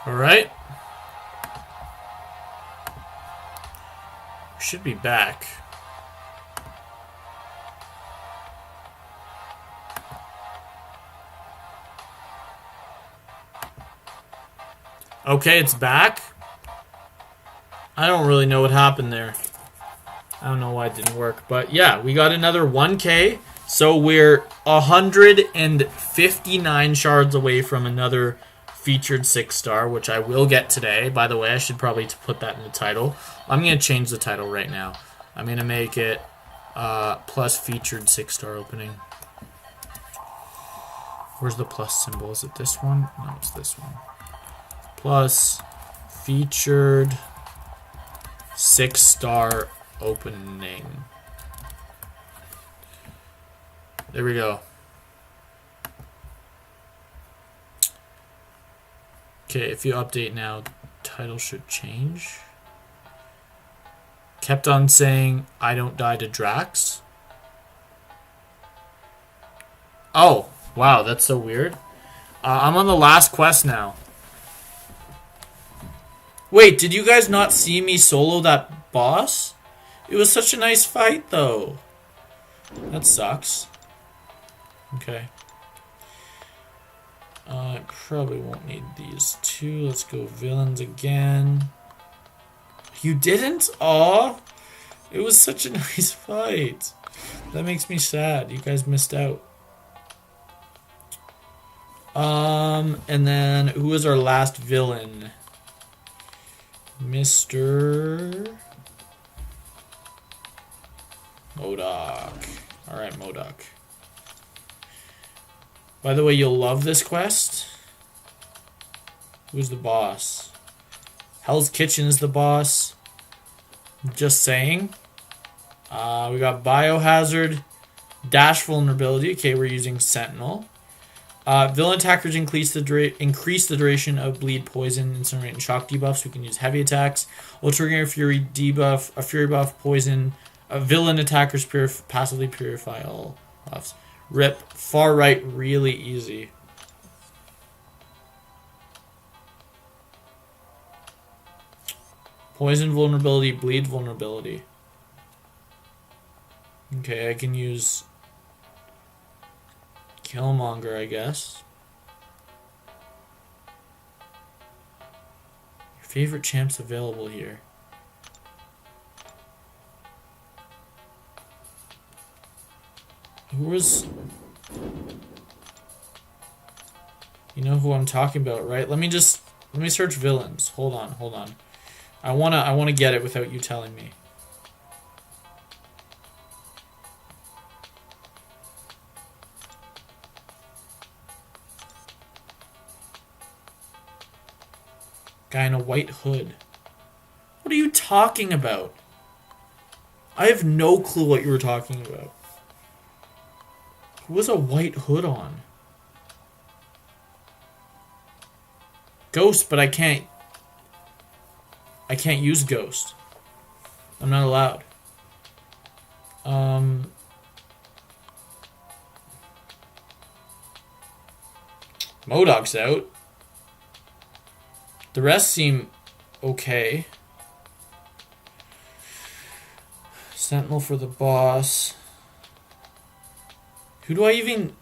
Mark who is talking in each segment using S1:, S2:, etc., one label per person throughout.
S1: Alright. Should be back. Okay, it's back. I don't really know what happened there. I don't know why it didn't work. But yeah, we got another 1K. So we're 159 shards away from another featured 6-star, which I will get today. By the way, I should probably put that in the title. I'm going to change the title right now. I'm going to make it plus featured 6-star opening. Where's the plus symbol? Is it this one? No, it's this one. Plus featured 6-star opening. There we go. Okay, if you update now, title should change. Kept on saying, I don't die to Drax. Oh, wow, that's so weird. I'm on the last quest now. Wait, did you guys not see me solo that boss? It was such a nice fight, though. That sucks. Okay. I probably won't need these two. Let's go villains again. You didn't? Aw. It was such a nice fight. That makes me sad. You guys missed out. And then who was our last villain? Mr. MODOK. Alright, MODOK. By the way, you'll love this quest. Who's the boss? Hell's Kitchen is the boss. Just saying. We got Biohazard. Dash Vulnerability. Okay, we're using Sentinel. Villain attackers increase the duration of bleed, poison, incinerate, and shock debuffs. We can use heavy attacks. Will trigger a fury debuff, a fury buff, poison. Villain attackers passively purify all buffs. Rip. Far right, really easy. Poison vulnerability, bleed vulnerability. Okay, I can use Killmonger, I guess. Your favorite champs available here. Who was... You know who I'm talking about, right? Let me search villains. Hold on. I wanna get it without you telling me. Guy in a white hood. What are you talking about? I have no clue what you were talking about. Who has a white hood on? Ghost, but I can't use Ghost. I'm not allowed. MODOK's out. The rest seem okay. Sentinel for the boss. Who do I even...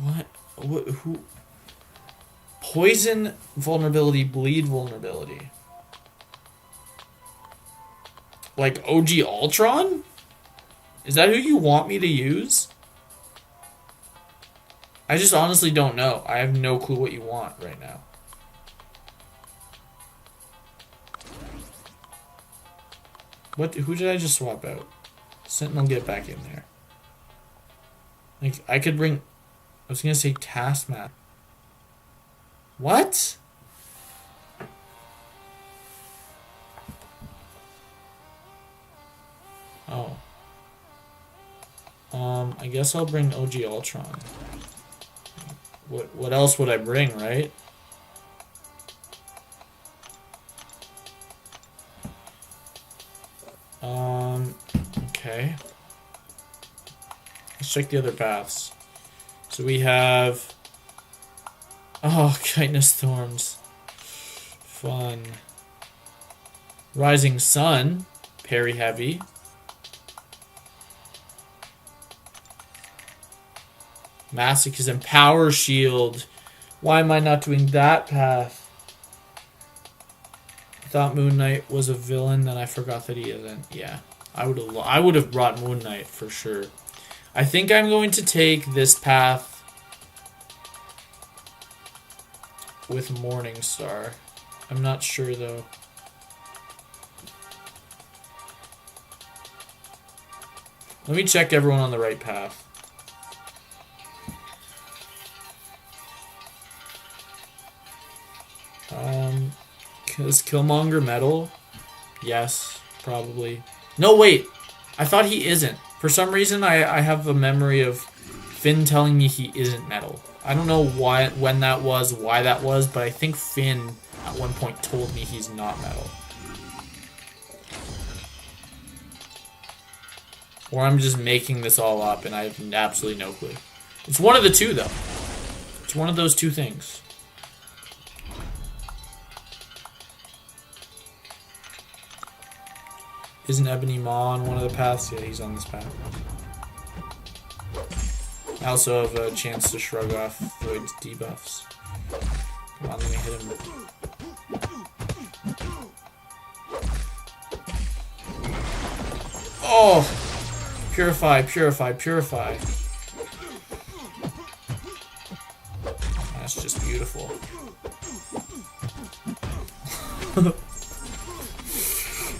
S1: What? Who? Poison vulnerability, bleed vulnerability. Like OG Ultron? Is that who you want me to use? I just honestly don't know. I have no clue what you want right now. What? Who did I just swap out? Sentinel, get back in there. Like, I could bring... I was gonna say Taskmaster. What? Oh. I guess I'll bring OG Ultron. What else would I bring, right? Okay. Let's check the other paths. So we have Oh, Chitinous Thorns. Fun. Rising Sun. Parry heavy. Masochism. Power Shield. Why am I not doing that path? I thought Moon Knight was a villain, then I forgot that he isn't. Yeah. I would have brought Moon Knight for sure. I think I'm going to take this path with Morningstar. I'm not sure though. Let me check everyone on the right path. Is Killmonger metal? Yes, probably. No, wait. I thought he isn't. For some reason, I have a memory of Finn telling me he isn't metal. I don't know when that was, why that was, but I think Finn at one point told me he's not metal. Or I'm just making this all up and I have absolutely no clue. It's one of the two, though. It's one of those two things. Isn't Ebony Maw on one of the paths? Yeah, he's on this path. I also have a chance to shrug off Void's debuffs. Come on, let me hit him. Oh! Purify, purify, purify. That's just beautiful.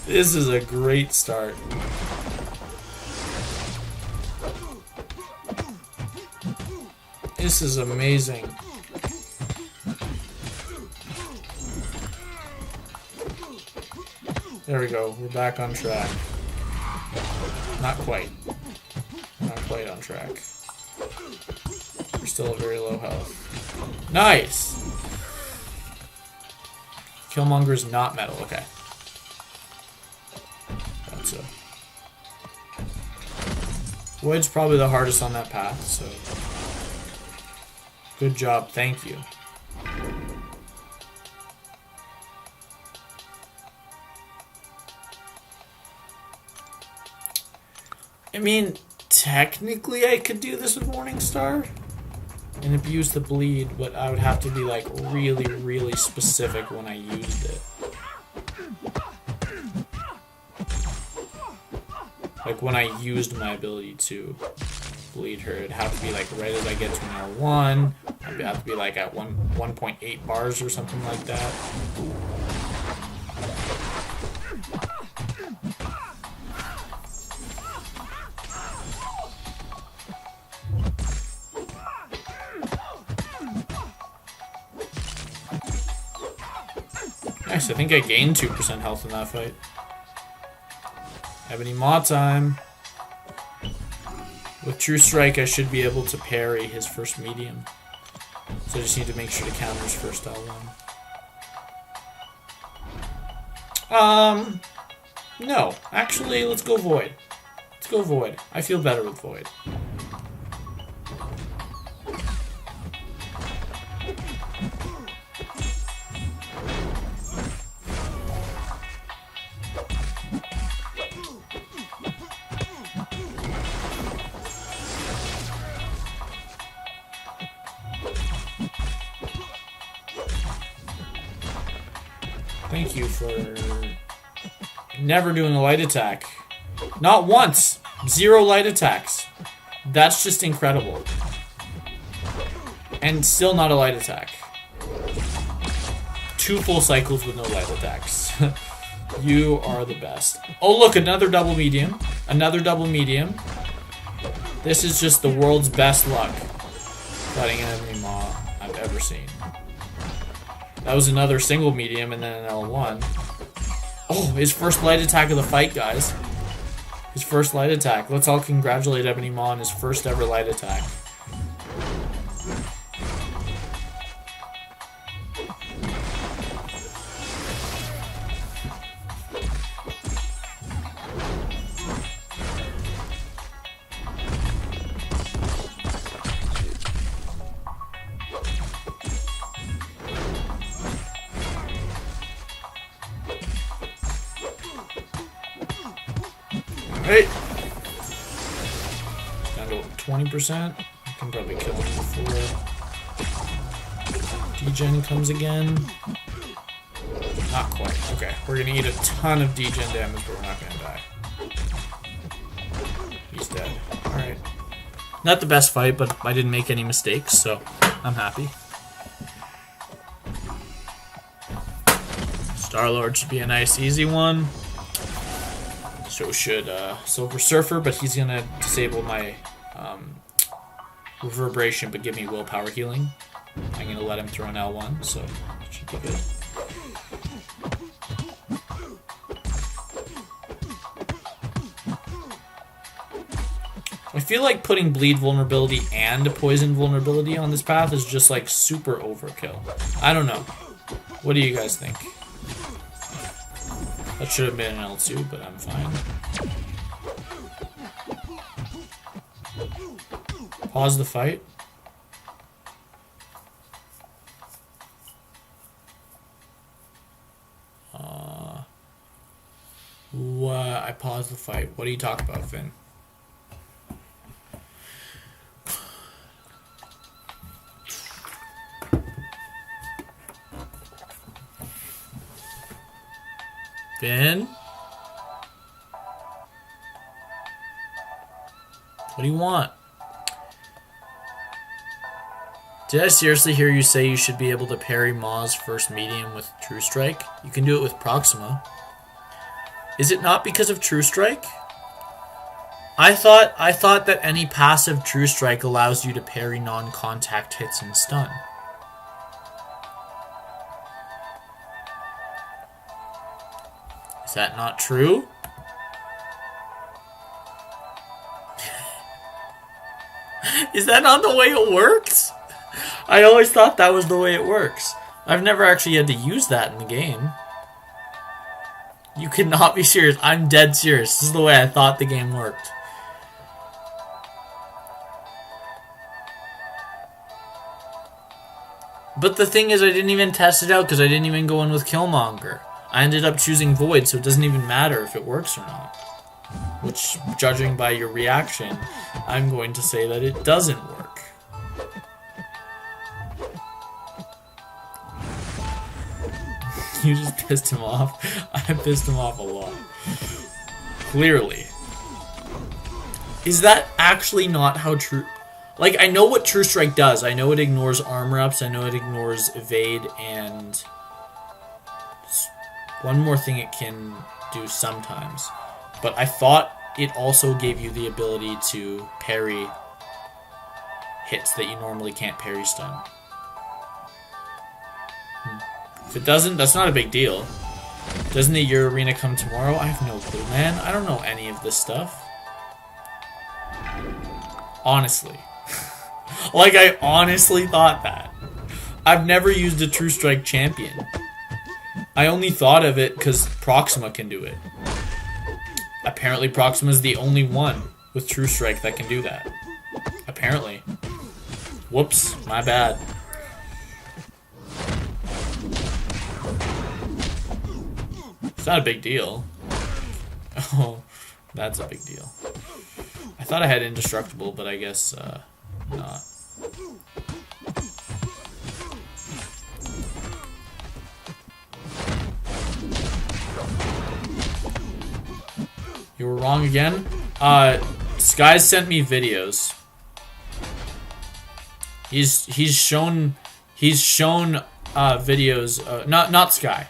S1: This is a great start. This is amazing. There we go. We're back on track. Not quite. Not quite on track. We're still at very low health. Nice! Killmonger's not metal. Okay. Thought so. Void's probably the hardest on that path, so... Good job. Thank you. I mean, technically I could do this with Morningstar and abuse the bleed, but I would have to be like really, really specific when I used it. Like when I used my ability to bleed her, it'd have to be like right as I get to an L1. I'd have to be like at 1.8 bars or something like that. Nice, I think I gained 2% health in that fight. Ebony Maw time. With True Strike, I should be able to parry his first medium. So I just need to make sure to counter his first L1. No. Actually, let's go Void. Let's go Void. I feel better with Void. Thank you for never doing a light attack. Not once. 0 light attacks. That's just incredible. And still not a light attack. 2 full cycles with no light attacks. You are the best. Oh look, another double medium. Another double medium. This is just the world's best luck fighting an Ebony Maw I've ever seen. That was another single medium and then an L1. Oh, his first light attack of the fight, guys. His first light attack. Let's all congratulate Ebony Maw on his first ever light attack. Hey! Down to 20%. I can probably kill him before degen comes again. Not quite. Okay, we're gonna eat a ton of degen damage, but we're not gonna die. He's dead. Alright. Not the best fight, but I didn't make any mistakes, so I'm happy. Star-Lord should be a nice, easy one. So should Silver Surfer, but he's gonna disable my reverberation, but give me willpower healing. I'm gonna let him throw an L1, so it should be good. I feel like putting bleed vulnerability and poison vulnerability on this path is just like super overkill. I don't know. What do you guys think? That should have been an L2, but I'm fine. Pause the fight. What? I paused the fight. What are you talking about, Finn? Finn? What do you want? Did I seriously hear you say you should be able to parry Maw's first medium with True Strike? You can do it with Proxima. Is it not because of True Strike? I thought that any passive True Strike allows you to parry non-contact hits and stun. Is that not true? Is that not the way it works? I always thought that was the way it works. I've never actually had to use that in the game. You cannot be serious. I'm dead serious. This is the way I thought the game worked. But the thing is, I didn't even test it out because I didn't even go in with Killmonger. I ended up choosing Void, so it doesn't even matter if it works or not. Which, judging by your reaction, I'm going to say that it doesn't work. You just pissed him off. I pissed him off a lot. Clearly. Is that actually not how True... Like, I know what True Strike does. I know it ignores armor ups. I know it ignores evade and... one more thing it can do sometimes. But I thought it also gave you the ability to parry hits that you normally can't parry stun. If it doesn't, that's not a big deal. Doesn't the Your Arena come tomorrow? I have no clue, man. I don't know any of this stuff. Honestly. Like, I honestly thought that. I've never used a True Strike champion. I only thought of it because Proxima can do it. Apparently Proxima is the only one with True Strike that can do that. Apparently. Whoops, my bad. It's not a big deal. Oh, that's a big deal. I thought I had Indestructible, but I guess not. You were wrong again? Sky's sent me videos. He's shown videos. Not Sky.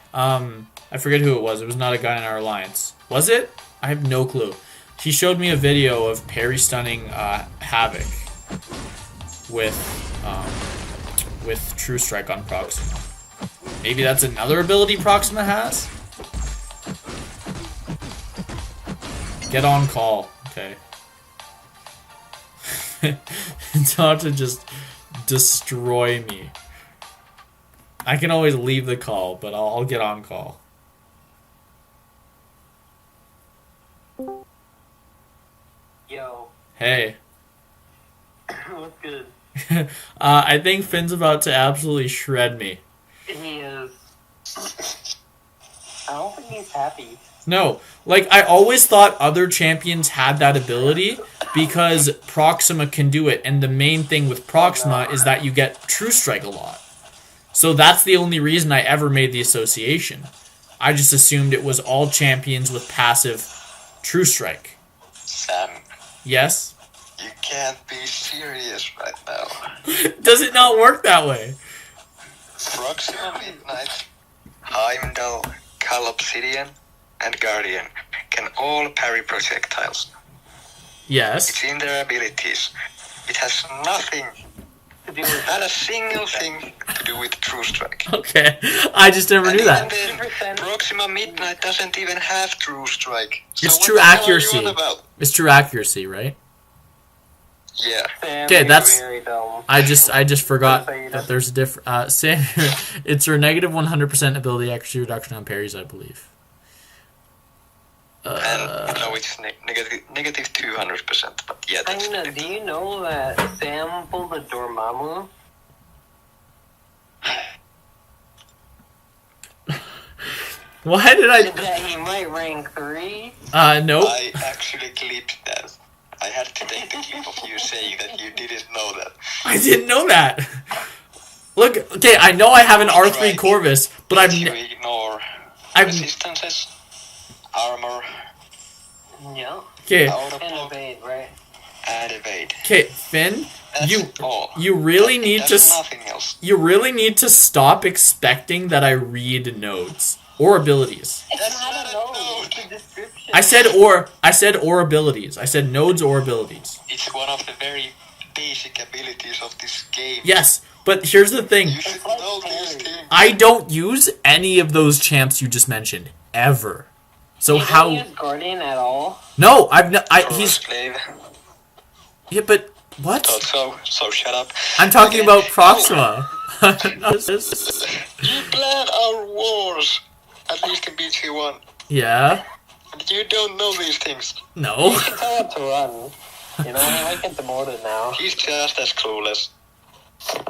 S1: I forget who it was. It was not a guy in our alliance. Was it? I have no clue. He showed me a video of parry stunning Havoc with True Strike on Proxima. Maybe that's another ability Proxima has? Get on call. Okay. It's hard to just destroy me. I can always leave the call, but I'll get on call.
S2: Yo.
S1: Hey.
S2: What's good?
S1: I think Finn's about to absolutely shred me.
S2: He is. I don't think he's happy.
S1: No, like I always thought other champions had that ability because Proxima can do it, and the main thing with Proxima is that you get True Strike a lot. So that's the only reason I ever made the association. I just assumed it was all champions with passive True Strike.
S3: Sam,
S1: Yes?
S3: you can't be serious right now.
S1: Does it not work that way?
S3: Proxima Midnight, Heimdall, Cal Obsidian, and Guardian can all parry projectiles.
S1: Yes.
S3: It's in their abilities. It has nothing,
S2: To do with
S3: not a single thing to do with True Strike.
S1: Okay. I just never
S3: And
S1: knew that.
S3: even then, Proxima Midnight doesn't even have True Strike. So
S1: It's
S3: what
S1: true
S3: the hell are
S1: accuracy.
S3: you on about?
S1: It's true accuracy, right?
S3: Yeah.
S2: Sam,
S1: Okay,
S2: you're
S1: that's-
S2: very dumb.
S1: I just forgot
S2: Say
S1: that there's a different. Sam, it's her negative 100% ability accuracy reduction on parries, I believe.
S3: And no, it's negative 200%. But yeah, that's
S2: Aina, do you know that Sam pulled a Dormammu?
S1: Why did
S2: Said
S1: I?
S2: that he might rank 3?
S1: Nope.
S3: I actually clipped that. I had to take the clip of you saying that you didn't know that.
S1: I didn't know that. Look, okay, I know I have an R3 Corvus, but I've
S3: You ignore
S1: I've-
S3: resistances, armor,
S2: Yeah.
S1: okay,
S3: auto
S2: And
S3: block,
S2: evade, right?
S3: and evade.
S1: okay, Finn,
S3: That's
S1: you
S3: all.
S1: you really
S3: It
S1: need to
S3: does nothing else.
S1: you really need to stop expecting that I read nodes or abilities.
S3: That's
S2: I
S3: not
S2: don't
S3: a
S2: know.
S3: node.
S2: It's a description.
S1: I said or abilities. I said nodes or abilities.
S3: It's one of the very basic abilities of this game.
S1: Yes, but here's the thing.
S3: You should
S2: like
S3: know these
S2: parry.
S3: things.
S1: I don't use any of those champs you just mentioned ever. So
S2: You don't
S1: how?
S2: use Guardian at all?
S1: No, I've no.
S3: For a
S1: He's
S3: slave.
S1: yeah, but what?
S3: So shut up.
S1: I'm talking
S3: Okay.
S1: about Proxima.
S3: You plan our wars, at least in BT1.
S1: Yeah.
S3: And you don't know these things.
S1: No.
S2: You can tell it to run. You know, he might get demoted now.
S3: He's just as clueless.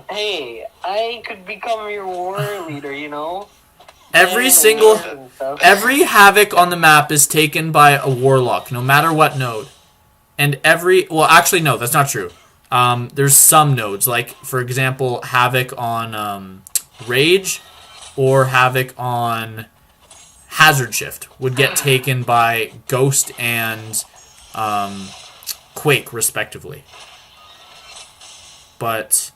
S2: Hey, I could become your war leader, you know?
S1: Every
S2: And
S1: single
S2: wars and stuff.
S1: every havoc on the map is taken by a warlock, no matter what node. And actually no, that's not true. There's some nodes, like for example, havoc on rage or havoc on hazard shift would get taken by ghost and quake respectively. But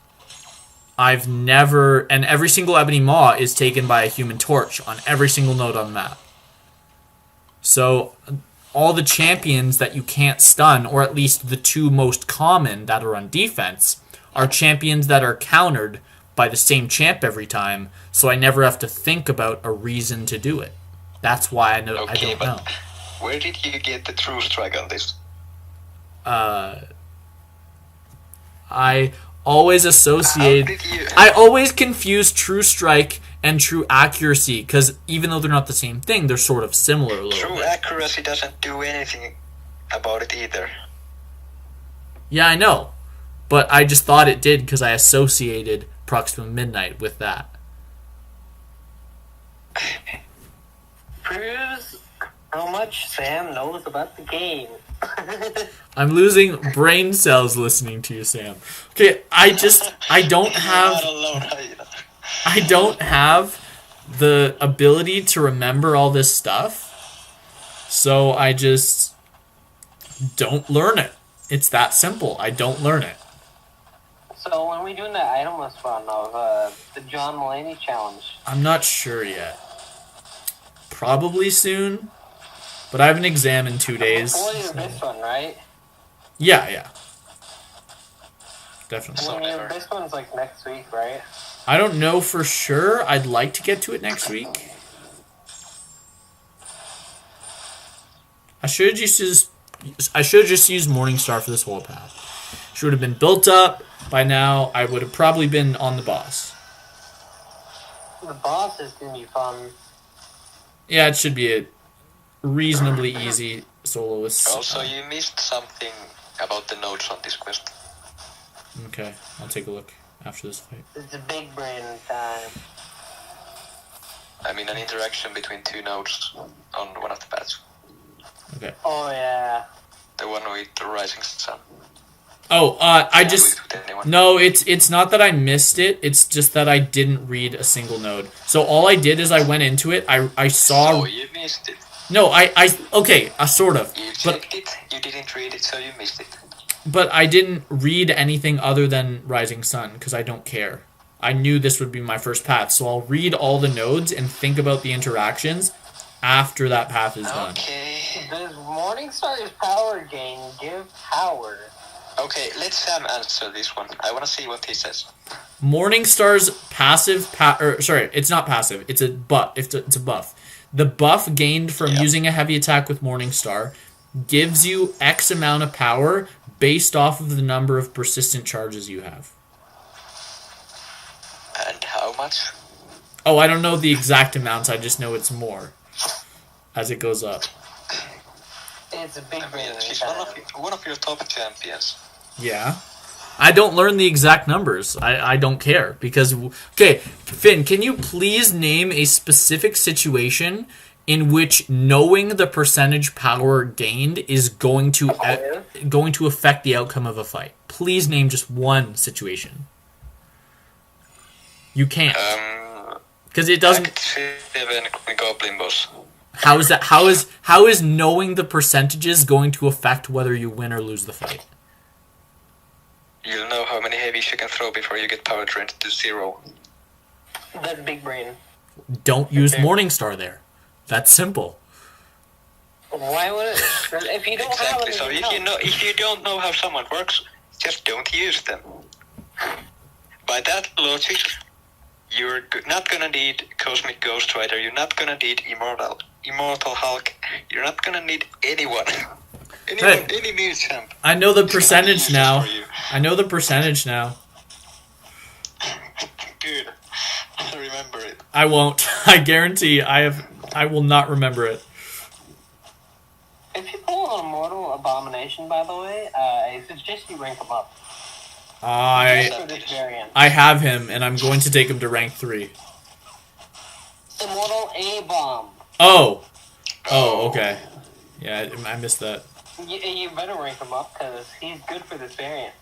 S1: I've never, and every single ebony maw is taken by a human torch on every single node on the map. So all the champions that you can't stun, or at least the two most common that are on defense, are champions that are countered by the same champ every time, so I never have to think about a reason to do it. That's why I
S3: Okay,
S1: don't
S3: but
S1: know.
S3: where did you get the true strike on this?
S1: I always
S3: How
S1: associate...
S3: did you...
S1: I always confuse true strike and true accuracy, because even though they're not the same thing, they're sort of similar a little
S3: True
S1: bit.
S3: accuracy doesn't do anything about it either.
S1: Yeah, I know. But I just thought it did because I associated Proxima Midnight with that.
S2: Proves how much Sam knows about the game.
S1: I'm losing brain cells listening to you, Sam. Okay, I don't
S3: You're
S1: have...
S3: not alone, Aina.
S1: I don't have the ability to remember all this stuff, so I just don't learn it. It's that simple. I don't learn it.
S2: So when we doing the itemless run of the John Mulaney challenge?
S1: I'm not sure yet. Probably soon, but I have an exam in 2 days.
S2: Before you
S1: so-
S2: this one, right?
S1: Yeah. Definitely.
S3: So
S2: I mean,
S3: never.
S2: this one's like next week, right?
S1: I don't know for sure. I'd like to get to it next week. I should just use Morningstar for this whole path. She would have been built up by now. I would have probably been on the boss.
S2: The boss is gonna be fun.
S1: Yeah, it should be a reasonably easy soloist.
S3: Also, you missed something about the notes on this quest.
S1: Okay, I'll take a look after this fight.
S2: It's a big brain time.
S3: I mean an interaction between two nodes on one of the paths.
S1: Okay.
S2: Oh yeah.
S3: The one with the rising sun.
S1: Oh, I just...
S3: With anyone.
S1: No, it's not that I missed it. It's just that I didn't read a single node. So all I did is I went into it. I saw...
S3: So you missed it.
S1: No, okay, sort of.
S3: You
S1: But
S3: checked it, you didn't read it, so you missed it.
S1: but I didn't read anything other than Rising Sun because I don't care. I knew this would be my first path, so I'll read all the nodes and think about the interactions after that path is done.
S3: Okay.
S2: Does Morningstar's power gain give power?
S3: Okay, let Sam answer this one. I want to see what he says.
S1: Morningstar's passive it's not passive. It's a buff. It's a buff. The buff gained from using a heavy attack with Morningstar gives you X amount of power based off of the number of persistent charges you have.
S3: And how much?
S1: Oh, I don't know the exact amounts. I just know it's more as it goes up.
S2: It's a big
S3: I mean,
S2: brain.
S3: she's one of your top champions.
S1: Yeah. I don't learn the exact numbers. I don't care because... Okay, Finn, can you please name a specific situation in which knowing the percentage power gained is going to affect the outcome of a fight? Please name just one situation. You can't. Because it doesn't...
S3: Act 7 Goblin Boss.
S1: How is that? How is knowing the percentages going to affect whether you win or lose the fight?
S3: You'll know how many heavies you can throw before you get power drained to 0.
S2: That big brain.
S1: Don't use Morningstar there. That's simple.
S2: Why would it? If you don't have
S3: Exactly.
S2: it,
S3: So if you don't know how someone works, just don't use them. By that logic, you're not gonna need Cosmic Ghost Rider. You're not gonna need Immortal Hulk. You're not gonna need anyone. Any new champ.
S1: I know the percentage now. I know the percentage now.
S3: Good. Remember it.
S1: I won't. I guarantee I will not remember it.
S2: If you pull an Immortal Abomination, by the way, I suggest you rank him up. For this variant.
S1: I have him, and I'm going to take him to rank 3.
S2: Immortal A-Bomb.
S1: Oh, okay. Yeah, I missed that.
S2: You better rank him up, because he's good for this variant.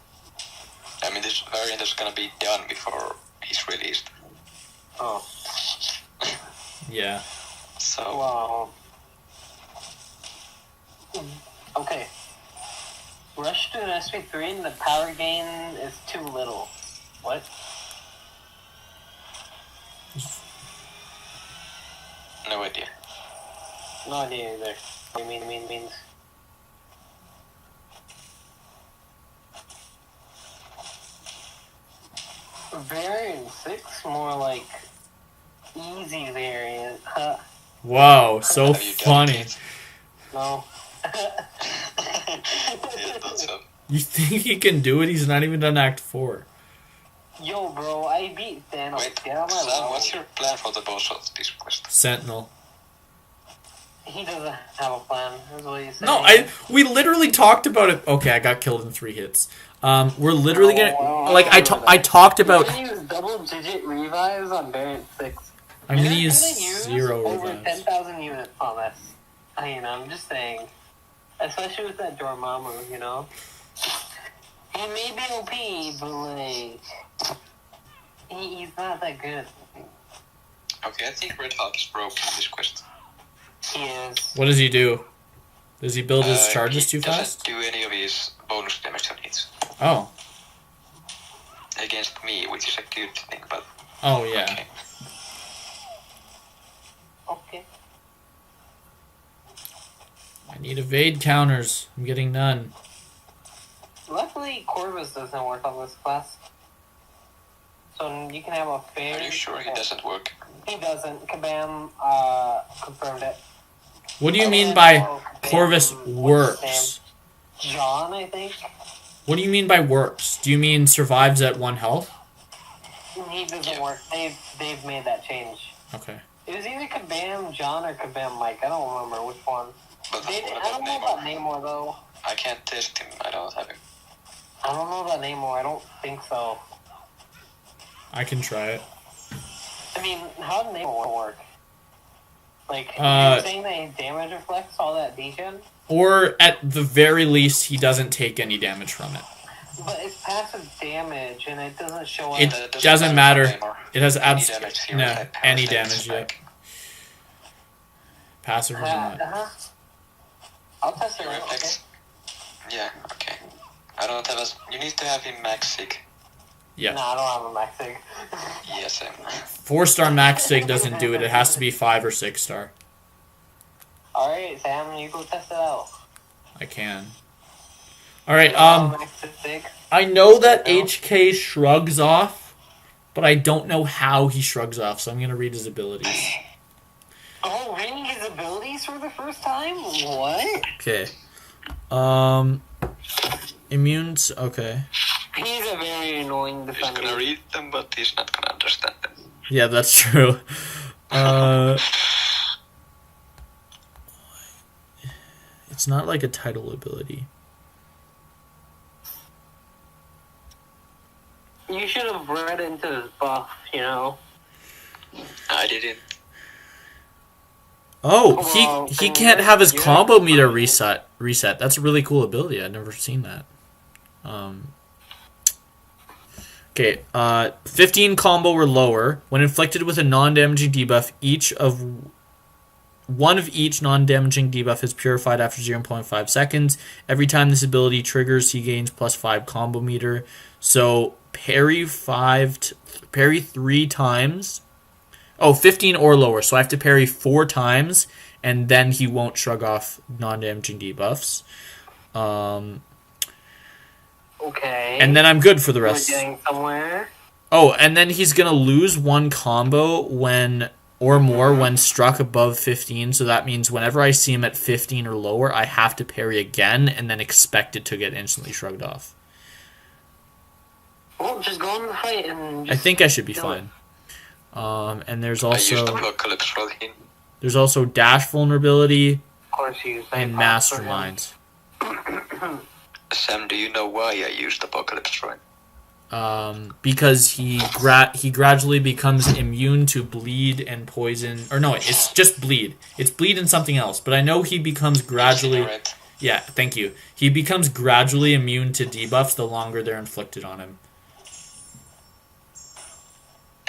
S3: I mean, this variant is gonna be done before he's released.
S2: Oh.
S1: Yeah.
S3: So...
S2: Wow. Okay. Rush to an SP3 and the power gain is too little. What?
S3: No idea.
S2: No idea either. What do you means? Variant 6? More like easy variant. Huh.
S1: Wow, so
S3: Have you done
S1: funny.
S3: it?
S2: No.
S3: Yeah, that's it.
S1: You think he can do it? He's not even done Act 4.
S2: Yo, bro, I beat Thanos.
S3: Wait,
S2: Get out of my
S3: Sam,
S2: way.
S3: what's your plan for the boss of this quest?
S1: Sentinel.
S2: He doesn't have a plan, is what he's saying.
S1: No, we literally talked about it. Okay, I got killed in 3 hits. We're literally gonna... Like, I talked about...
S2: You're gonna use double-digit revives on variant 6.
S1: I'm gonna
S2: You're
S1: use
S2: gonna use
S1: 0
S2: over
S1: revives.
S2: 10,000 units on this. I mean, I'm just saying. Especially with that Dormammu, you know? He may be OP, but, like... He's not that good.
S3: Okay, I think Red Hulk is broken in this quest.
S2: He is.
S1: What does he do? Does he build his charges
S3: he
S1: too fast?
S3: doesn't do any of his bonus damage on hits.
S1: Oh.
S3: Against me, which is a good thing, but...
S1: Oh, yeah.
S3: Okay.
S2: Okay.
S1: I need evade counters. I'm getting none.
S2: Luckily, Corvus doesn't work on this class. So you can have a fair...
S3: Are you sure he doesn't work?
S2: He doesn't. Kabam confirmed it.
S1: What do you mean
S2: And,
S1: by
S2: Kabam
S1: Corvus
S2: what's his
S1: works?
S2: name? John, I think.
S1: What do you mean by works? Do you mean survives at 1 health?
S2: He doesn't work. They've made that change.
S1: Okay.
S2: It was either Kabam John or Kabam Mike. I don't remember which one.
S3: But
S2: I
S3: what
S2: don't know
S3: about
S2: about Namor, though.
S3: I can't test him, I don't have him.
S2: I don't know about Namor. I don't think so.
S1: I can try it.
S2: I mean, how did Namor work? Like, you're saying that his damage reflects all that defense?
S1: Or at the very least, he doesn't take any damage from it.
S2: But it's passive damage, and it doesn't show up.
S1: It doesn't matter. It has
S3: any damage,
S1: yeah. Passive or not.
S2: I'll test it.
S3: Reflex. Yeah, okay. I don't have a... You need to have him max sig.
S1: Yeah.
S2: No, I don't have a max sig.
S3: Yes, same.
S1: 4-star max sig doesn't do it. It has to be 5 or 6-star.
S2: Alright, Sam, you go test it out.
S1: I can. Alright, I know that HK shrugs off, but I don't know how he shrugs off, so I'm going to read his abilities.
S2: Oh, reading his abilities for the first time? What?
S1: Okay. Immunes, okay.
S2: He's a very annoying defender.
S3: He's gonna read them, but he's not gonna understand them.
S1: Yeah, that's true. It's not like a title ability.
S2: You should have read into his buff, you know?
S3: I didn't.
S1: Oh, he can't have his combo meter reset. That's a really cool ability. I've never seen that. Okay, 15 combo or lower. When inflicted with a non-damaging debuff, one of each non-damaging debuff is purified after 0.5 seconds. Every time this ability triggers, he gains +5 combo meter. So parry 3 times. Oh, 15 or lower. So I have to parry 4 times, and then he won't shrug off non-damaging debuffs.
S2: Okay.
S1: And then I'm good for the rest.
S2: We're getting somewhere.
S1: Oh, and then he's going to lose 1 combo when struck above 15. So that means whenever I see him at 15 or lower, I have to parry again and then expect it to get instantly shrugged off.
S2: Well, just go in the fight and
S1: I think I should be fine. And there's also dash vulnerability
S2: of course
S1: and masterminds.
S3: Sam, do you know why I used Apocalypse Shrine?
S1: Because he gradually becomes immune to bleed and poison. Or no, it's just bleed. It's bleed and something else. But I know he becomes gradually... Yeah, thank you. He becomes gradually immune to debuffs the longer they're inflicted on him.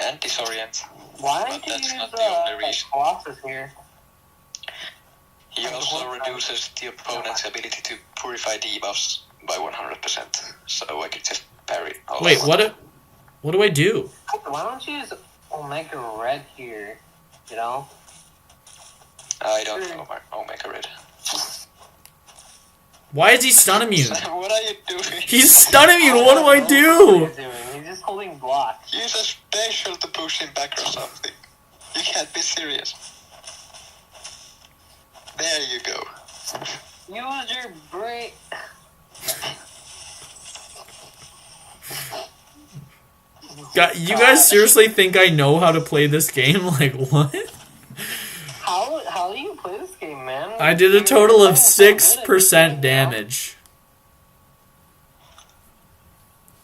S3: And disorient.
S2: Why do you use Colossus here?
S3: He also reduces the opponent's ability to purify debuffs by 100%. So I could just parry.
S1: Wait, what do I do?
S2: Why don't you use Omega Red here? You know?
S3: I don't know Omega Red.
S1: Why is he stun immune?
S3: What are you doing?
S1: He's stun immune. What do I do?
S2: He's just holding block.
S3: Use a special to push him back or something. You can't be serious. There you go.
S2: Use your break.
S1: You guys seriously think I know how to play this game? Like, what?
S2: How do you play this game, man?
S1: I did a total of 6% damage.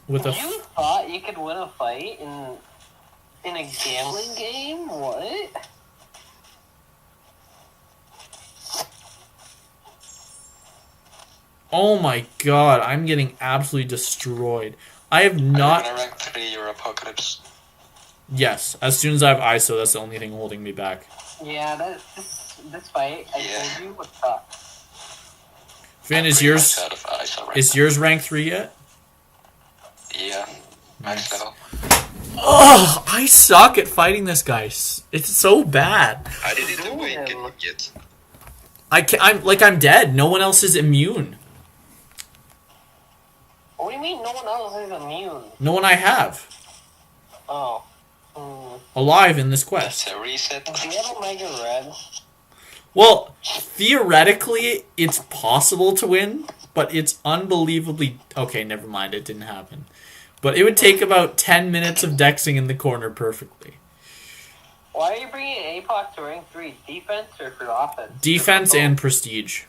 S2: You thought you could win a fight in a gambling game? What?
S1: Oh my god, I'm getting absolutely destroyed. I have not...
S3: Are you gonna rank 3 your Apocalypse?
S1: Yes, as soon as I have ISO, that's the only thing holding me back.
S2: Yeah, this fight, I told you, what's up.
S1: Finn, is yours rank 3 yet?
S3: Yeah, max level.
S1: Oh, I suck at fighting this guy. It's so bad.
S3: I didn't awaken yet.
S1: I'm dead. No one else is immune.
S2: What do you mean no one else is immune?
S1: No one I have.
S2: Oh.
S1: Alive in this quest.
S3: That's a reset.
S2: Do you have Omega Red?
S1: Well, theoretically, it's possible to win, but it's unbelievably... Okay, never mind. It didn't happen. But it would take about 10 minutes of dexing in the corner perfectly.
S2: Why are you bringing APOC to rank 3? Defense or for offense?
S1: Defense and prestige.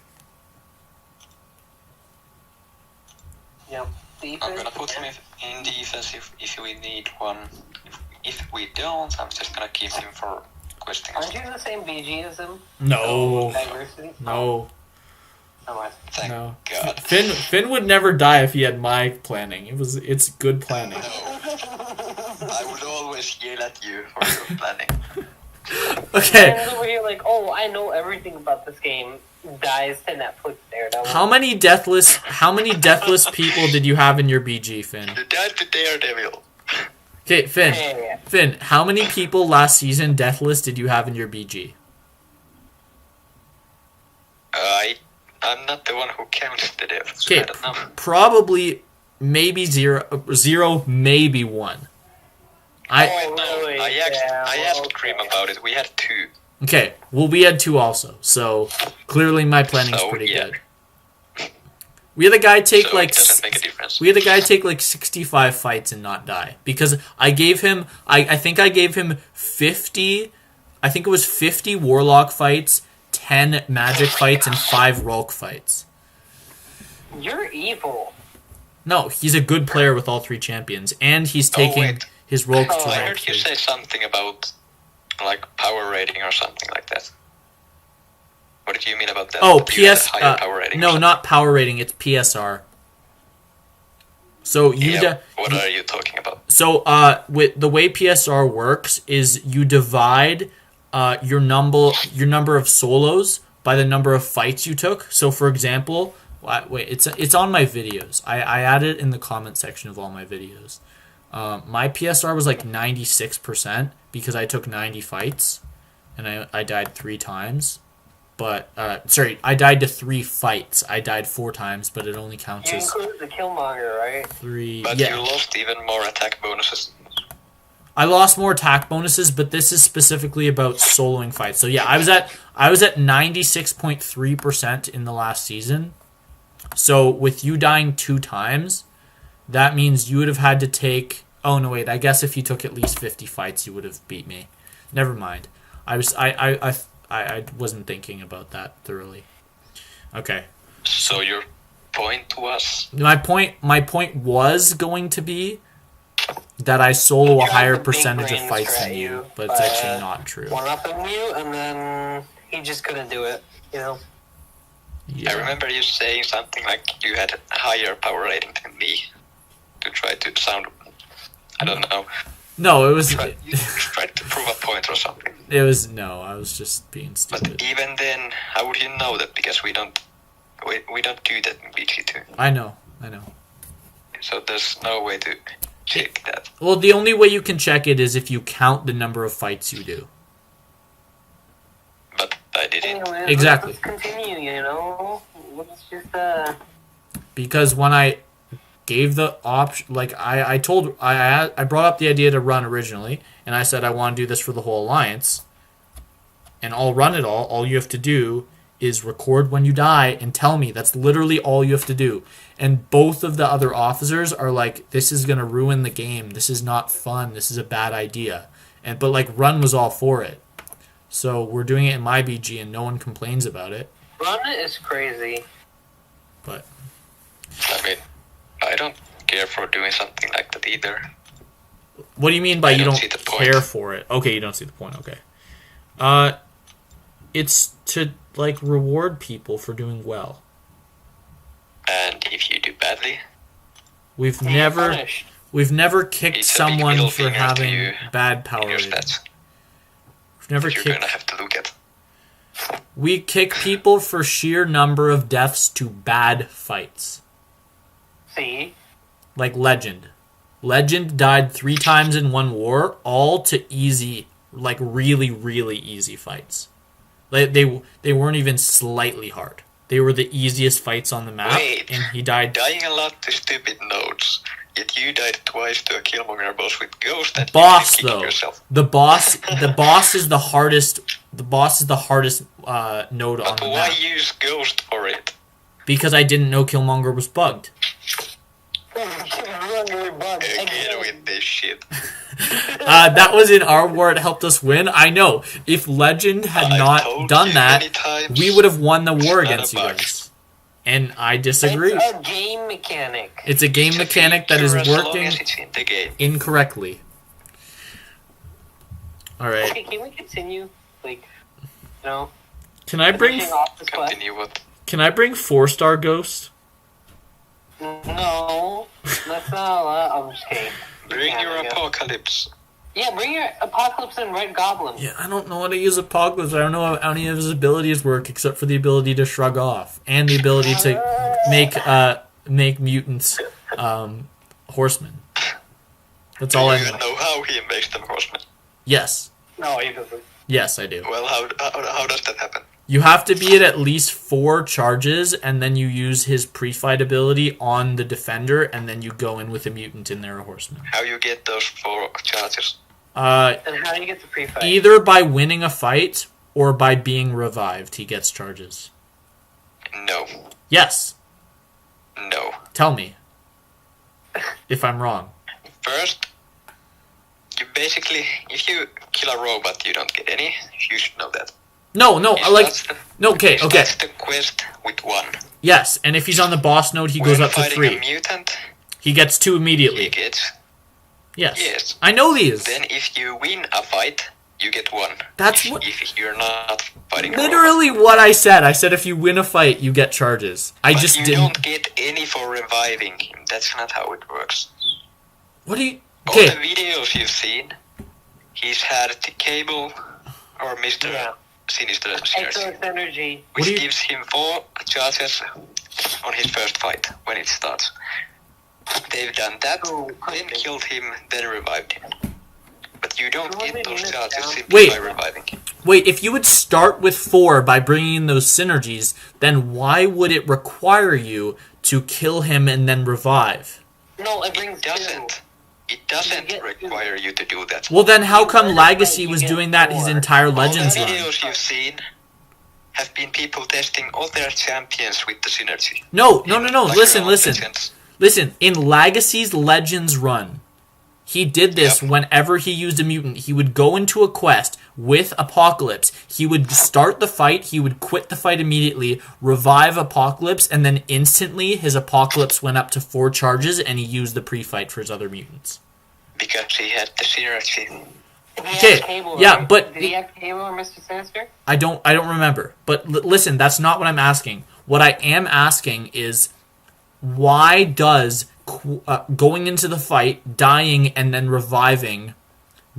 S2: Yep. Defense.
S3: I'm gonna put him in defense if we need one. If we don't, I'm just gonna keep him for questing.
S2: Aren't you the same BG as him?
S1: No.
S2: Diversity?
S1: No.
S2: Oh,
S3: Thank
S1: No.
S3: God.
S1: Finn would never die if he had my planning. It's good planning.
S3: No. I would always yell at you for your planning.
S1: Okay.
S2: Man's over here like, oh, I know everything about this game. Dies to Netflix Daredevil.
S1: How many deathless people did you have in your BG, Finn?
S3: You died to Daredevil.
S1: Okay, Finn.
S2: Yeah.
S1: Finn, how many people last season deathless did you have in your BG?
S3: I'm not the one who counts the deaths. So
S1: Okay,
S3: I don't know.
S1: probably maybe zero, maybe one. I
S2: really?
S3: I asked Cream about it. We had 2.
S1: Okay, well we had 2 also, so clearly my planning's
S3: So,
S1: pretty
S3: yeah.
S1: good. We had a guy take
S3: So
S1: like
S3: it doesn't make a difference.
S1: we had a guy take like 65 fights and not die because I gave him I think I gave him 50. I think it was 50 warlock fights, 10 magic fights, and 5 Rulk fights.
S2: You're evil.
S1: No, he's a good player with all 3 champions, and he's taking
S3: wait.
S1: his Rulk
S2: Oh,
S1: to
S3: I
S1: rank
S3: heard you
S1: 3.
S3: say something about like power rating or something like that. What did you mean about that?
S1: Oh,
S3: That you had a
S1: PS.
S3: higher power rating or
S1: No,
S3: something?
S1: not power rating. It's PSR. So
S3: What are you talking about?
S1: So with the way PSR works is you divide your number of solos by the number of fights you took. So for example, wait, it's on my videos. I added it in the comment section of all my videos. My PSR was like 96% because I took 90 fights, and I died 3 times. But sorry, I died to 3 fights. I died 4 times, but it only counts
S2: You
S1: as
S2: include the Killmonger, right?
S1: 3.
S3: But
S1: Yeah,
S3: you lost even more attack bonuses.
S1: I lost more attack bonuses, but this is specifically about soloing fights. So yeah, I was at 96.3% in the last season. So with you dying 2 times, that means you would have had to take. Oh no, wait. I guess if you took at least 50 fights, you would have beat me. Never mind. I wasn't thinking about that thoroughly. Okay.
S3: So your point was
S1: My point was going to be that I solo a
S2: He tried
S1: higher
S2: to big
S1: percentage of
S2: brain
S1: fights
S2: try
S1: than you, but
S2: but,
S1: it's actually not true.
S2: One up on you, and then he just couldn't do it. You know.
S1: Yeah.
S3: I remember you saying something like you had a higher power rating than me to try to sound. I don't know.
S1: No, it was.
S3: You tried to prove a point or something.
S1: It was no. I was just being
S3: But
S1: stupid.
S3: even then, how would you know that? Because we don't do that in BG2.
S1: I know.
S3: So there's no way to check that.
S1: Well, the only way you can check it is if you count the number of fights you do.
S3: But I didn't.
S2: Anyways,
S1: Exactly.
S2: Let's continue. You know. Let's just
S1: Because when I gave the option, like I brought up the idea to run originally, and I said I want to do this for the whole alliance, and I'll run it all. All you have to do is record when you die and tell me. That's literally all you have to do. And both of the other officers are like, this is gonna ruin the game. This is not fun. This is a bad idea. But like Run was all for it. So we're doing it in my BG, and no one complains about it.
S2: run it is crazy.
S1: But
S3: I mean, I don't care for doing something like that either.
S1: what do you mean by
S3: I
S1: you
S3: don't
S1: don't
S3: see the point.
S1: care for it? Okay, you don't see the point. Okay. It's to like reward people for doing well.
S3: And if you do badly,
S1: We've
S2: You're
S1: never
S2: punished.
S1: kicked
S3: It's a big
S1: someone
S3: middle
S1: for
S3: finger to
S1: having
S3: you
S1: bad power
S3: in your
S1: rating.
S3: stats,
S1: We've never
S3: you're
S1: kicked.
S3: gonna have to look at.
S1: We kick people for sheer number of deaths to bad fights.
S2: See.
S1: Like Legend. Legend died 3 times in one war, all to easy, like really, really easy fights. They weren't even slightly hard. They were the easiest fights on the map,
S3: Wait.
S1: and he died.
S3: Dying a lot to stupid nodes, yet you died twice to a Killmonger boss with Ghost and
S1: Boss
S3: you kicking
S1: though,
S3: yourself.
S1: the boss is the hardest. The boss is the hardest node on
S3: But
S1: the
S3: why
S1: map
S3: use Ghost for it?
S1: because I didn't know Killmonger was bugged.
S3: Again with this shit.
S1: That was in our war. It helped us win. I know. If Legend had
S3: I've
S1: not
S3: told
S1: done
S3: you
S1: that,
S3: many times,
S1: we would have won the war
S3: not a
S1: against you
S3: bug.
S1: guys. And I disagree.
S2: It's a game mechanic.
S1: It's a game
S3: It's a
S1: mechanic that is
S3: feature as long
S1: working
S3: as it's in the game.
S1: incorrectly. All right.
S2: Okay, can we continue? like, you know,
S1: Can I bring
S2: finishing off this quest.
S3: Continue what?
S1: Can I bring 4-star Ghost?
S2: No, that's not allowed. I'm just kidding.
S3: Bring
S2: Yeah,
S3: your
S2: I guess.
S3: apocalypse.
S2: Yeah, bring your Apocalypse and Red Goblin.
S1: Yeah, I don't know how to use Apocalypse. I don't know how any of his abilities work except for the ability to shrug off and the ability to make mutants horsemen. That's all I
S3: Do you
S1: know.
S3: even know how he makes them horsemen?
S1: Yes.
S2: No, he doesn't.
S1: Yes, I do.
S3: Well, how does that happen?
S1: You have to be at least 4 charges, and then you use his pre-fight ability on the defender, and then you go in with a mutant in there, a horseman.
S3: How you get those 4 charges?
S2: And how do you get the pre-fight?
S1: Either by winning a fight or by being revived, he gets charges.
S3: No.
S1: Yes.
S3: No.
S1: Tell me if I'm wrong.
S3: First, you basically, if you kill a robot, you don't get any. You should know that.
S1: No, okay.
S3: That's the quest with 1.
S1: Yes, and if he's on the boss node, he goes
S3: When
S1: up to
S3: fighting
S1: 3.
S3: a mutant,
S1: He gets 2
S3: he
S1: immediately.
S3: gets.
S1: Yes.
S3: Yes.
S1: I know these.
S3: Then if you win a fight, you get 1.
S1: That's
S3: if,
S1: what-
S3: if you're not fighting a
S1: Literally what I said. I said if you win a fight, you get charges. I
S3: robot.
S1: just
S3: But you
S1: didn't.
S3: don't get any for reviving him. That's not how it works.
S1: What do you?
S3: All the
S1: Okay.
S3: videos you've seen, he's had the Cable or Mr.
S2: Yeah.
S3: Sinister Synergy,
S2: Excellent energy.
S1: What do
S3: which
S1: you-
S3: gives him 4 charges on his first fight when it starts. They've done that,
S2: Oh,
S3: then
S2: okay.
S3: killed him, then revived him. But you don't
S2: How many
S3: get those
S2: minutes
S3: charges
S2: down?
S3: simply
S1: Wait.
S3: by reviving him.
S1: Wait, if you would start with 4 by bringing in those synergies, then why would it require you to kill him and then revive?
S2: No, it brings
S3: It doesn't. It doesn't
S2: get-
S3: require you to do that.
S1: Well, then how come
S2: You
S1: Legacy was
S2: get
S1: doing that his
S2: 4.
S1: entire
S3: All the
S1: Legends run?
S3: videos you've seen have been people testing all their champions with the synergy.
S1: No.
S3: Like
S1: Listen,
S3: around
S1: listen.
S3: Legends.
S1: Listen, in Legacy's Legends run, he did this
S3: Yep.
S1: whenever he used a mutant. He would go into a quest with Apocalypse. He would start the fight, he would quit the fight immediately, revive Apocalypse, and then instantly his Apocalypse went up to 4 charges and he used the pre-fight for his other mutants.
S3: Because he had the synergy.
S2: He
S1: Okay,
S2: had Cable,
S1: yeah,
S2: right?
S1: but
S2: Did he have Cable or Mr. Sinister?
S1: I don't remember. But listen, that's not what I'm asking. What I am asking is why does going into the fight, dying, and then reviving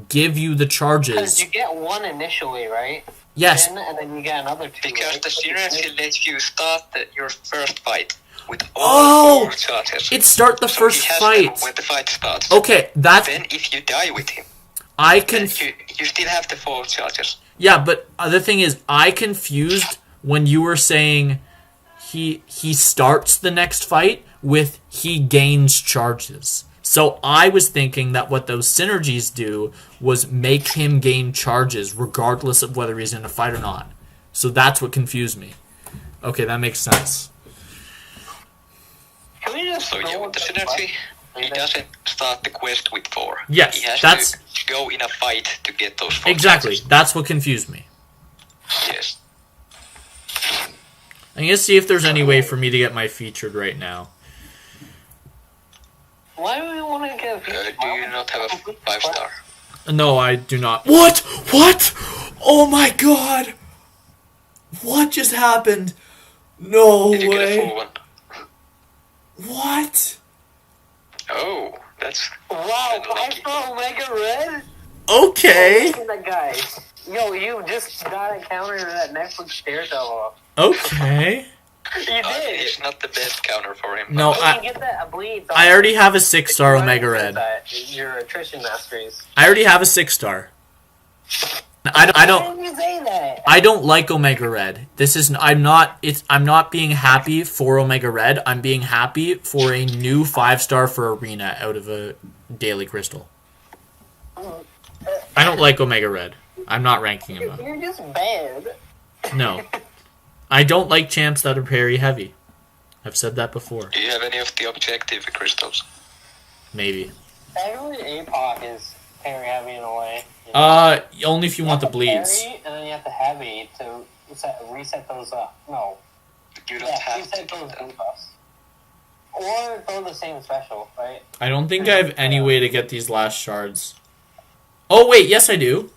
S1: give you the
S2: Because
S1: charges?
S2: you get 1 initially, right?
S1: Yes.
S2: And then you get another 2.
S3: Because
S2: right?
S3: the synergy lets you start your first fight with
S1: Oh!
S3: all 4 charges.
S1: It start the
S3: So
S1: first
S3: he has
S1: fight.
S3: them when the fight starts.
S1: Okay, that's
S3: Then if you die with him,
S1: I
S3: then
S1: can.
S3: you still have the 4 charges.
S1: Yeah, but the thing is, I confused when you were saying he starts the next fight with he gains charges. So I was thinking that what those synergies do was make him gain charges regardless of whether he's in a fight or not. So that's what confused me. Okay, that makes sense.
S2: Can we just
S3: So yeah,
S2: go
S3: with the
S2: with
S3: synergy, he
S2: quest?
S3: doesn't start the quest with 4.
S1: Yes,
S3: he has
S1: that's-
S3: to go in a fight to get those 4
S1: Exactly.
S3: charges.
S1: That's what confused me.
S3: Yes.
S1: I'm gonna see if there's any way for me to get my featured right now.
S2: Why do we want to get a
S3: Do you not have a 5-star?
S1: No, I do not. What? What? Oh my god! What just happened? No
S3: Did you get a
S1: way.
S3: full one?
S1: What?
S3: Oh, that's
S2: Wow,
S3: Lucky.
S2: 5-star Omega Red?
S1: Okay.
S2: Look at that guy. Yo, you just got a counter to that Netflix Daredevil.
S1: Okay.
S2: You did.
S3: it's not the best counter for him.
S1: No,
S2: You
S1: I
S2: can get that bleed.
S1: I already have a 6-star Omega Red.
S2: Your attrition masteries.
S1: I already have a 6-star. I
S2: Why
S1: don't
S2: did you say that?
S1: I don't like Omega Red. This is I'm not being happy for Omega Red. I'm being happy for a new 5-star for Arena out of a Daily Crystal. I don't like Omega Red. I'm not ranking him up.
S2: You're just bad.
S1: No. I don't like champs that are very heavy. I've said that before.
S3: Do you have any of the objective crystals?
S1: Maybe.
S2: Actually, APOC is very heavy in a way. You know?
S1: Only if you want the
S2: have to
S1: bleeds.
S2: Parry, and then you have to heavy to reset those up. No.
S3: You don't
S2: Yeah,
S3: have to
S2: reset
S3: do
S2: those
S3: that.
S2: debuffs. Or go the same special, right?
S1: I don't think I have any way to get these last shards. Oh wait, yes I do.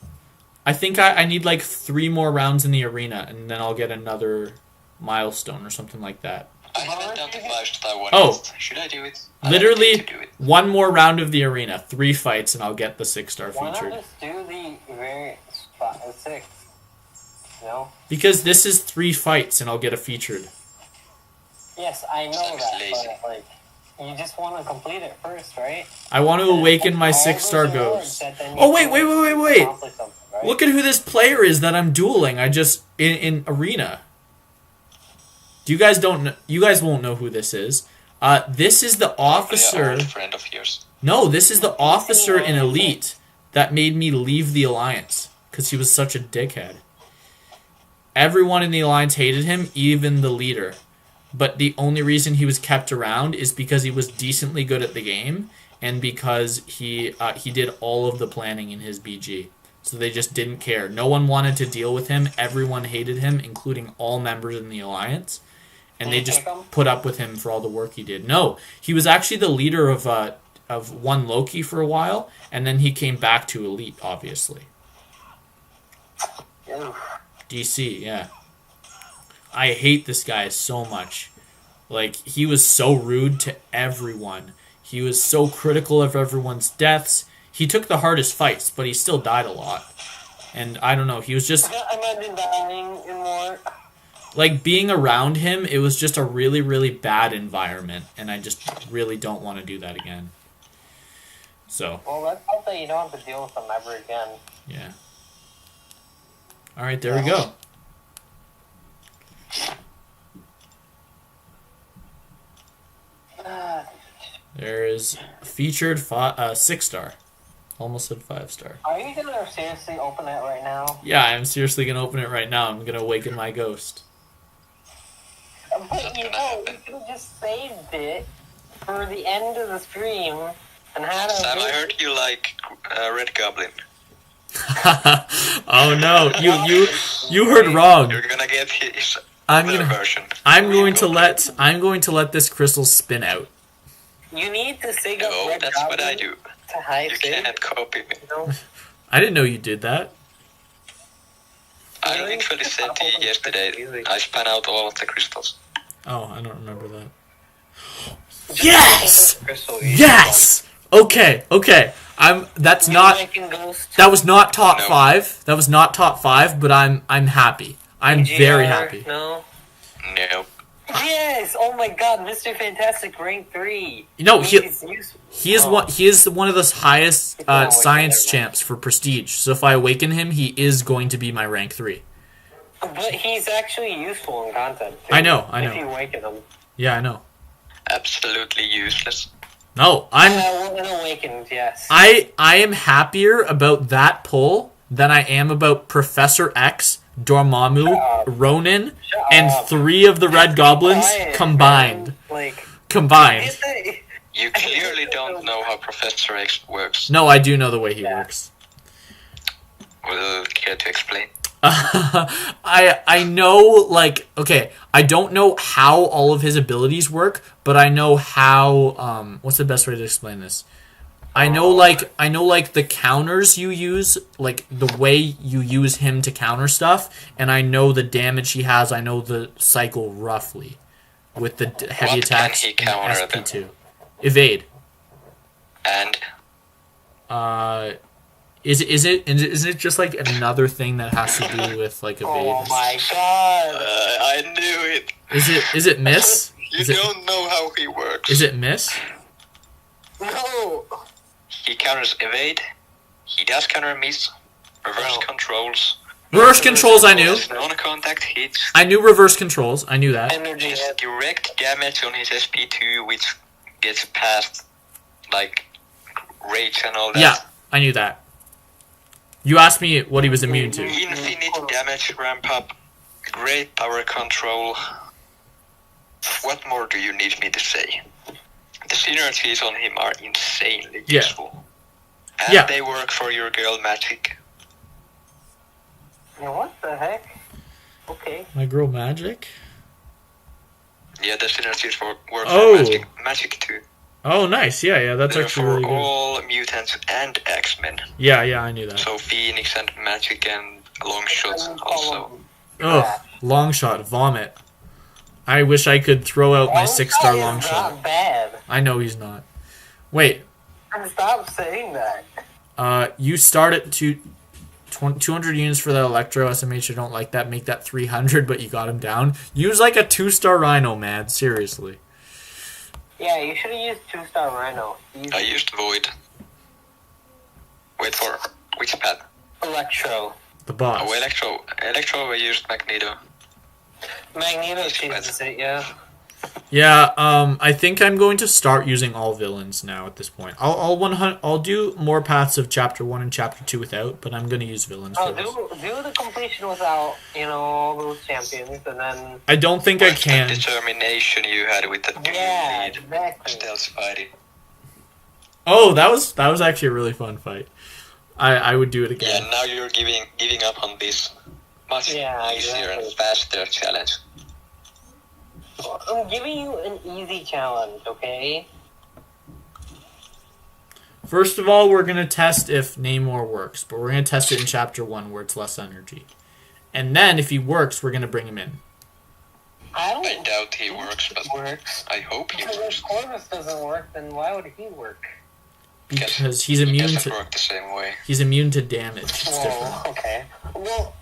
S1: I think I need like 3 more rounds in the arena, and then I'll get another milestone or something like that.
S3: I haven't done the 5-star one.
S1: Oh.
S3: Yet. Should I do it?
S1: Literally,
S3: I don't need to do it.
S1: 1 more round of the arena, 3 fights, and I'll get the 6-star
S2: Why not
S1: featured.
S2: just do the very spot 6? No.
S1: Because this is 3 fights, and I'll get a featured.
S2: Yes, I know
S3: Sounds
S2: that,
S3: lazy.
S2: but like, you just want to complete it first, right?
S1: I want to awaken my
S2: All those
S1: 6-star
S2: awards
S1: ghost.
S2: that then you
S1: Oh, wait.
S2: accomplish something, right?
S1: Look at who this player is that I'm dueling. I just in arena. Do you guys don't know, you guys won't know who this is. This is the
S3: Probably an
S1: officer.
S3: old friend of yours.
S1: No, this is the officer in Elite that made me leave the Alliance because he was such a dickhead. Everyone in the Alliance hated him, even the leader. But the only reason he was kept around is because he was decently good at the game and because he did all of the planning in his BG. So they just didn't care. No one wanted to deal with him. Everyone hated him, including all members in the Alliance. And they just put up with him for all the work he did. No, he was actually the leader of one Loki for a while, and then he came back to Elite, obviously.
S2: Ew.
S1: DC, yeah. I hate this guy so much. Like, he was so rude to everyone. He was so critical of everyone's deaths. He took the hardest fights, but he still died a lot. And I don't know, he was just...
S2: Imagine dying in more.
S1: Like, being around him, it was just a really, really bad environment. And I just really don't want to do that again. So,
S2: Well, let's hope that you don't have to deal with them ever again.
S1: yeah. Alright, there we go. There is featured 6-star. Almost said 5-star.
S2: Are you gonna seriously open it right now?
S1: Yeah, I'm seriously going to open it right now. I'm going to awaken my ghost.
S2: But you know, we could have just saved it for the end of the stream and had a...
S3: Sam, I heard you like Red Goblin.
S1: Oh no, you heard wrong.
S3: You're gonna get his
S1: I'm
S3: better
S1: gonna
S3: version.
S1: I'm going to let this crystal spin out.
S2: You need to sig up
S3: No,
S2: Red
S3: that's
S2: Goblin
S3: what I do.
S2: to high
S3: You
S2: sig,
S3: can't copy me.
S2: you know?
S1: I didn't know you did that.
S3: I literally said to you yesterday, I span out all of the crystals.
S1: Oh, I don't remember that.
S2: Just
S1: Yes!
S2: Crystal easy.
S1: Yes. Okay. That's
S2: You
S1: not.
S2: making Ghost
S1: That was not top
S3: No.
S1: 5. That was not top 5. But I'm happy. I'm
S2: GR,
S1: very happy.
S2: No.
S3: No.
S2: Yes! Oh my god, Mr. Fantastic rank 3.
S1: You know, he
S2: useful.
S1: is one of the highest
S2: not
S1: science
S2: awakened,
S1: champs for prestige. So if I awaken him, he is going to be my rank 3.
S2: But he's actually useful in content, too.
S1: I know.
S2: If you awaken him.
S1: Yeah, I know.
S3: Absolutely useless.
S1: No, I'm.
S2: Well, in Awakened, yes.
S1: I am happier about that pull than I am about Professor X, Dormammu, Ronin, and
S2: up.
S1: 3 of the Red Goblins
S2: Quiet,
S1: combined.
S2: man. Like,
S1: Combined.
S3: You clearly don't know how Professor X works.
S1: No, I do know the way he works.
S3: Will care to explain?
S1: I know, like, okay, I don't know how all of his abilities work, but I know how, what's the best way to explain this? I know, like, the counters you use, like, the way you use him to counter stuff, and I know the damage he has, I know the cycle roughly, with the heavy
S3: What
S1: attacks
S3: can he
S1: and
S3: counter then?
S1: SP2. Evade.
S3: And
S1: Is it just like another thing that has to do with like evade?
S2: oh my god.
S3: I knew it.
S1: Is it miss?
S3: You
S1: Is it,
S3: don't know how he works.
S1: is it miss?
S2: No.
S3: He counters evade. He does counter miss. Reverse
S2: Oh.
S3: controls.
S1: Reverse controls I knew.
S3: Non-contact hits.
S1: I knew reverse controls. I knew that.
S2: Energy
S3: His
S2: hit.
S3: direct damage on his SP2, which gets past like rage and all that.
S1: Yeah, I knew that. You asked me what he was immune to.
S3: Infinite damage ramp up. Great power control. What more do you need me to say? The synergies on him are insanely
S1: Yeah.
S3: useful. And
S1: Yeah.
S3: they work for your girl magic.
S2: What the heck? Okay.
S1: My girl magic.
S3: Yeah, the synergies work
S1: Oh.
S3: for magic too.
S1: Oh, nice. Yeah, that's
S3: They're
S1: actually
S3: for
S1: really good.
S3: all mutants and X-Men.
S1: Yeah, I knew that.
S3: So Phoenix and Magic and Longshot also.
S1: Ugh, long shot, vomit. I wish I could throw out my 6-star long
S2: Not
S1: shot.
S2: bad.
S1: I know he's not. Wait,
S2: Stop saying that.
S1: you start at 200 units for that Electro SMH. I don't like that. Make that 300, but you got him down. Use like a 2-star Rhino, man. Seriously.
S2: Yeah, you should have used 2-star Rhino.
S3: I used Void. Wait for which pad?
S2: Electro.
S1: The boss.
S3: Oh, Electro. Electro, I used Magneto.
S2: Magneto changes it, yeah.
S1: Yeah, I think I'm going to start using all villains now at this point. I'll do more paths of Chapter 1 and Chapter 2 without, but I'm going to use villains for this.
S2: Do the completion without, all those champions, and then...
S1: I don't think I
S3: The
S1: can.
S3: determination you had with the
S2: Yeah,
S3: lead
S2: exactly.
S3: stealth fighting.
S1: Oh, that was actually a really fun fight. I would do it again.
S3: Yeah, now you're giving up on this much easier
S2: exactly.
S3: and faster challenge.
S2: I'm giving you an easy challenge, okay?
S1: First of all, we're going to test if Namor works, but we're going to test it in Chapter 1 where it's less energy. And then, if he works, we're going to bring him in.
S3: I doubt he works, but
S2: works.
S3: I hope he
S2: Because
S3: works.
S2: if Corvus doesn't work, then why would he work?
S1: Because he's
S3: He
S1: immune
S3: doesn't
S1: to
S3: work the same way.
S1: he's immune to damage. It's different.
S2: Oh, okay. Well,